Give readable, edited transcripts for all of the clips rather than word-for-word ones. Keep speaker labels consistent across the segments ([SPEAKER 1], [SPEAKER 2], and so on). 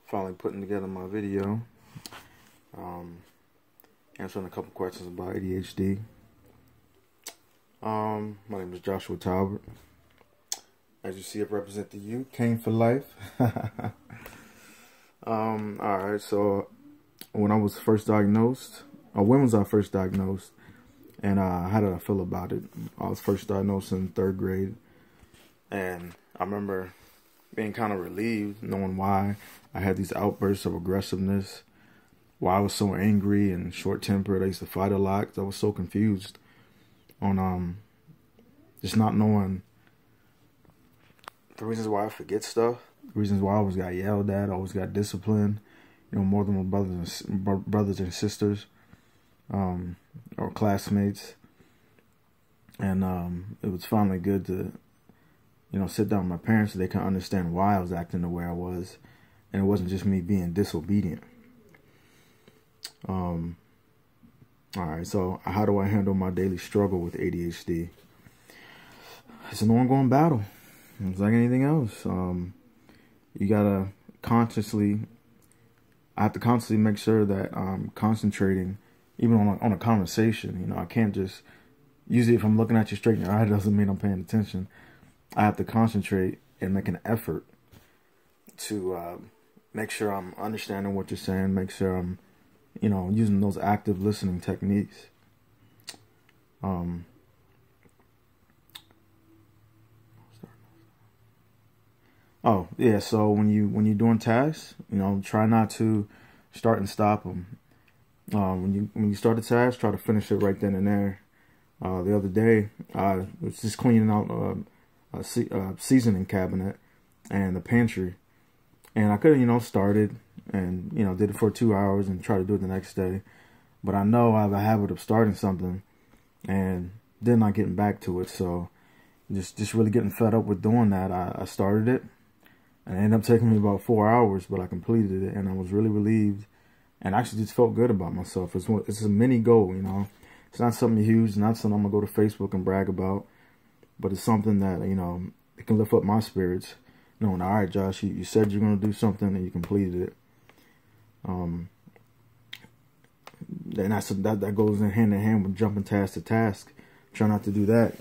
[SPEAKER 1] Finally putting together my video, answering a couple questions about ADHD. My name is Joshua Talbert. As you see, I represent the youth, King for life. Alright, so when I was first diagnosed, when was I first diagnosed, and how did I feel about it? I was first diagnosed in 3rd grade, and I remember being kind of relieved, knowing why I had these outbursts of aggressiveness, why I was so angry and short-tempered. I used to fight a lot 'cause I was so confused on just not knowing the reasons why I forget stuff, the reasons why I always got yelled at, always got disciplined, more than my brothers and sisters, or classmates. And it was finally good to sit down with my parents so they can understand why I was acting the way I was, and it wasn't just me being disobedient. Alright, so how do I handle my daily struggle with ADHD? It's an ongoing battle. It's like anything else. You gotta I have to constantly make sure that I'm concentrating, even on a conversation. I can't just, usually if I'm looking at you straight in your eye, it doesn't mean I'm paying attention. I have to concentrate and make an effort to make sure I'm understanding what you're saying, make sure I'm, using those active listening techniques. Oh yeah, so when you're doing tasks, try not to start and stop them. When you start a task, try to finish it right then and there. The other day, I was just cleaning out a seasoning cabinet and the pantry, and I could have started and did it for 2 hours and try to do it the next day, but I know I have a habit of starting something and then not getting back to it. So just really getting fed up with doing that, I started it, and it ended up taking me about 4 hours, but I completed it, and I was really relieved and actually just felt good about myself. It's a mini goal, It's not something huge, not something I'm gonna go to Facebook and brag about, but it's something that, it can lift up my spirits, knowing, all right, Josh, you said you're going to do something and you completed it. And that goes hand in hand with jumping task to task. Try not to do that,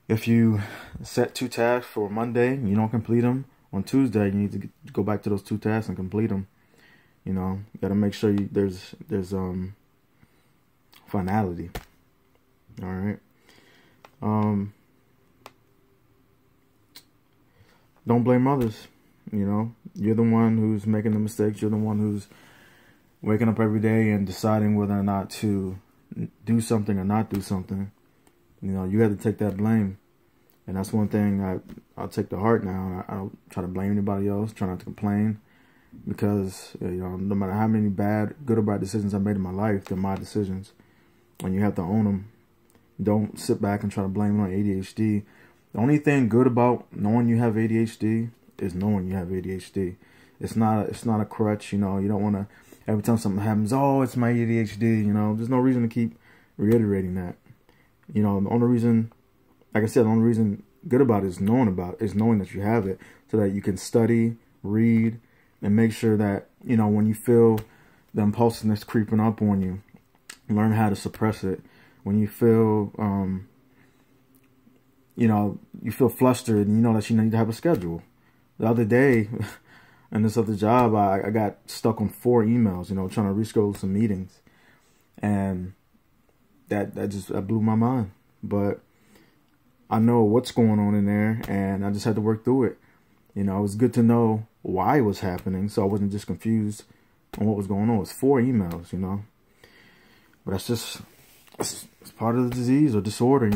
[SPEAKER 1] If you set 2 tasks for Monday and you don't complete them, on Tuesday you need to go back to those 2 tasks and complete them. You got to make sure there's finality. All right. Don't blame others. You're the one who's making the mistakes. You're the one who's waking up every day and deciding whether or not to do something or not do something. You have to take that blame. And that's one thing I'll take to heart now. I don't try to blame anybody else, try not to complain, because no matter how many good or bad decisions I made in my life, they're my decisions, and you have to own them. Don't sit back and try to blame it on ADHD. The only thing good about knowing you have ADHD is knowing you have ADHD. It's not a crutch. You don't want to, every time something happens, oh, it's my ADHD. There's no reason to keep reiterating that. The only reason, like I said, the only reason good about it is knowing that you have it, so that you can study, read, and make sure that, when you feel the impulsiveness creeping up on you, learn how to suppress it. When you feel, you feel flustered, and that you need to have a schedule. The other day, in this other job, I got stuck on 4 emails, trying to reschedule some meetings, and that blew my mind. But I know what's going on in there, and I just had to work through it. It was good to know why it was happening, so I wasn't just confused on what was going on. It was 4 emails, but that's just, it's part of the disease or disorder,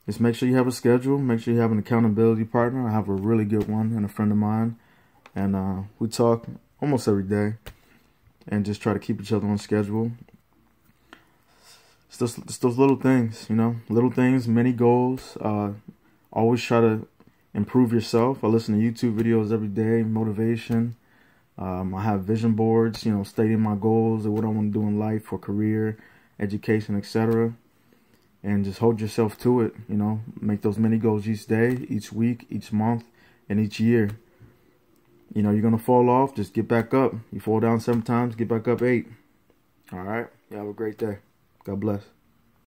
[SPEAKER 1] Just make sure you have a schedule. Make sure you have an accountability partner. I have a really good one and a friend of mine, and we talk almost every day and just try to keep each other on schedule. It's those little things, little things, many goals. Always try to improve yourself. I listen to YouTube videos every day, motivation. I have vision boards, stating my goals and what I want to do in life for career, education, etc. And just hold yourself to it, make those mini goals each day, each week, each month, in each year. You know, you're going to fall off, just get back up. You fall down 7 times, get back up 8. All right? You have a great day. God bless.